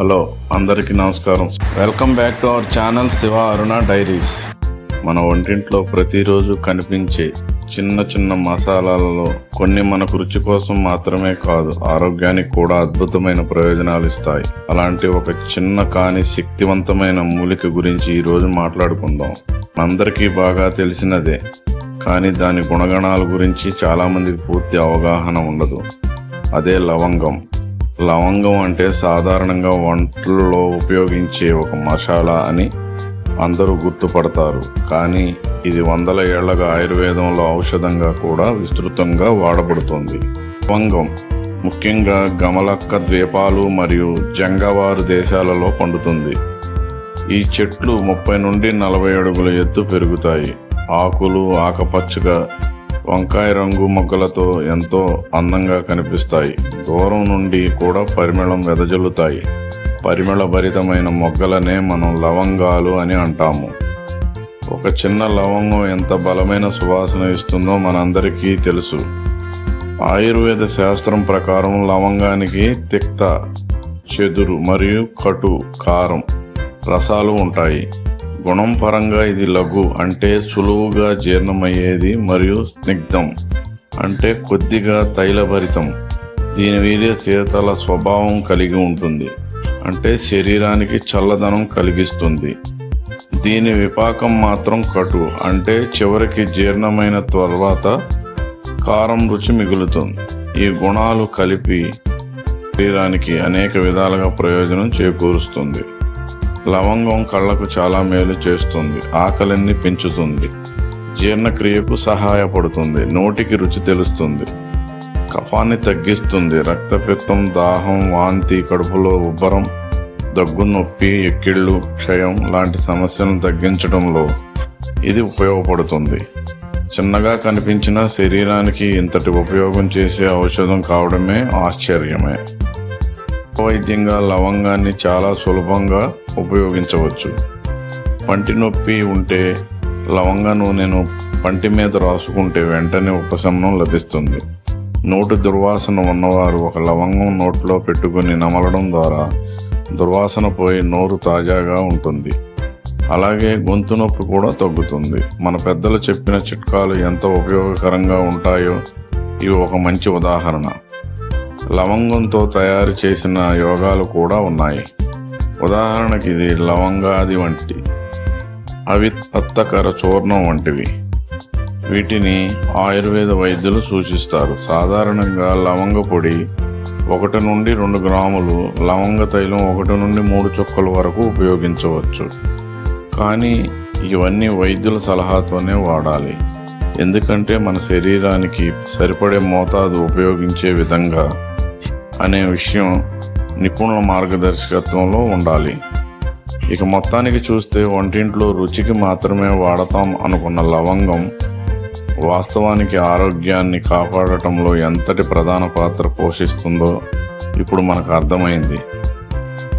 Hello అందరికీ నమస్కారం. Welcome back to our channel Shiva Aruna diaries. మన వంటింట్లో ప్రతిరోజు కనిపించే చిన్న చిన్న మసాలాలలో కొన్ని మనకు రుచి కోసం మాత్రమే కాదు, ఆరోగ్యానికి కూడా అద్భుతమైన ప్రయోజనాలు ఇస్తాయి. అలాంటి ఒక చిన్న కానీ శక్తివంతమైన మూలిక గురించి ఈరోజు మాట్లాడుకుందాం. అందరికీ బాగా తెలిసినదే, కానీ దాని గుణగణాల గురించి చాలా మందికి పూర్తి అవగాహన ఉండదు. అదే లవంగం. లవంగం అంటే సాధారణంగా వంటలలో ఉపయోగించే ఒక మసాలా అని అందరూ గుర్తుపడతారు, కానీ ఇది వందల ఏళ్లగా ఆయుర్వేదంలో ఔషధంగా కూడా విస్తృతంగా వాడబడుతుంది. లవంగం ముఖ్యంగా గమలక్క ద్వీపాలు మరియు జంగవారు దేశాలలో పండుతుంది. ఈ చెట్లు 30 నుండి 40 అడుగుల ఎత్తు పెరుగుతాయి. ఆకులు ఆకుపచ్చగా వంకాయ రంగు మొగ్గలతో ఎంతో అందంగా కనిపిస్తాయి. దూరం నుండి కూడా పరిమళం వెదజల్లుతాయి. పరిమళభరితమైన మొగ్గలనే మనం లవంగాలు అని అంటాము. ఒక చిన్న లవంగం ఎంత బలమైన సువాసన ఇస్తుందో మనందరికీ తెలుసు. ఆయుర్వేద శాస్త్రం ప్రకారం లవంగానికి తిక్త, చెదురు మరియు కటు, కారం రసాలు ఉంటాయి. గుణం పరంగా ఇది లఘు అంటే సులువుగా జీర్ణమయ్యేది మరియు స్నిగ్ధం అంటే కొద్దిగా తైలభరితం. దీని వీర్య శీతల స్వభావం కలిగి ఉంటుంది, అంటే శరీరానికి చల్లదనం కలిగిస్తుంది. దీని విపాకం మాత్రం కటు అంటే చివరికి జీర్ణమైన తర్వాత కారం రుచి మిగులుతుంది. ఈ గుణాలు కలిపి శరీరానికి అనేక విధాలుగా ప్రయోజనం చేకూరుస్తుంది. లవంగం కళ్ళకు చాలా మేలు చేస్తుంది, ఆకలిని పెంచుతుంది, జీర్ణక్రియకు సహాయపడుతుంది, నోటికి రుచి తెలుస్తుంది, కఫాన్ని తగ్గిస్తుంది, రక్తపిత్తం, దాహం, వాంతి, కడుపులో ఉబ్బరం, దగ్గు, నొప్పి, ఎక్కిళ్ళు, క్షయం లాంటి సమస్యలను తగ్గించడంలో ఇది ఉపయోగపడుతుంది. చిన్నగా కనిపించిన శరీరానికి ఇంతటి ఉపయోగం చేసే ఔషధం కావడమే ఆశ్చర్యమే. వైద్యంగా లవంగాన్ని చాలా సులభంగా ఉపయోగించవచ్చు. పంటి నొప్పి ఉంటే లవంగ నూనెను పంటి మీద రాసుకుంటే వెంటనే ఉపశమనం లభిస్తుంది. నోటి దుర్వాసన ఉన్నవారు ఒక లవంగం నోట్లో పెట్టుకుని నమలడం ద్వారా దుర్వాసన పోయి నోరు తాజాగా ఉంటుంది. అలాగే గొంతు నొప్పి కూడా తగ్గుతుంది. మన పెద్దలు చెప్పిన చిట్కాలు ఎంత ఉపయోగకరంగా ఉంటాయో ఇవి ఒక మంచి ఉదాహరణ. లవంగంతో తయారు చేసిన యోగాలు కూడా ఉన్నాయి. ఉదాహరణకి ఇది లవంగాది వంటి, అవి పత్తకర చూర్ణం వంటివి. వీటిని ఆయుర్వేద వైద్యులు సూచిస్తారు. సాధారణంగా లవంగ పొడి 1 నుండి 2 గ్రాములు, లవంగ తైలం 1 నుండి 3 చుక్కల వరకు ఉపయోగించవచ్చు. కానీ ఇవన్నీ వైద్యుల సలహాతోనే వాడాలి, ఎందుకంటే మన శరీరానికి సరిపడే మోతాదు ఉపయోగించే విధంగా అనే విషయం నిపుణుల మార్గదర్శకత్వంలో ఉండాలి. ఇక మొత్తానికి చూస్తే వంటింట్లో రుచికి మాత్రమే వాడతాం అనుకున్న లవంగం వాస్తవానికి ఆరోగ్యాన్ని కాపాడటంలో ఎంతటి ప్రధాన పాత్ర పోషిస్తుందో ఇప్పుడు మనకు అర్థమైంది.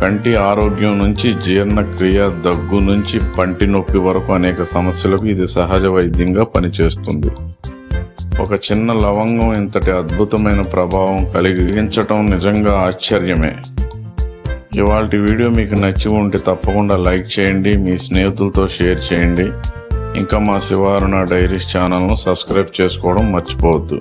కంటి ఆరోగ్యం నుంచి జీర్ణక్రియ, దగ్గు నుంచి పంటి నొప్పి వరకు అనేక సమస్యలకు ఇది సహజ వైద్యంగా పనిచేస్తుంది. ఒక చిన్న లవంగం ఇంతటి అద్భుతమైన ప్రభావం కలిగించటం నిజంగా ఆశ్చర్యమే. ఇవాల్టి వీడియో మీకు నచ్చి ఉంటే తప్పకుండా లైక్ చేయండి, మీ స్నేహితులతో షేర్ చేయండి. ఇంకా మా శివ అరుణ డైరీస్ ఛానల్ను సబ్స్క్రైబ్ చేసుకోవడం మర్చిపోవద్దు.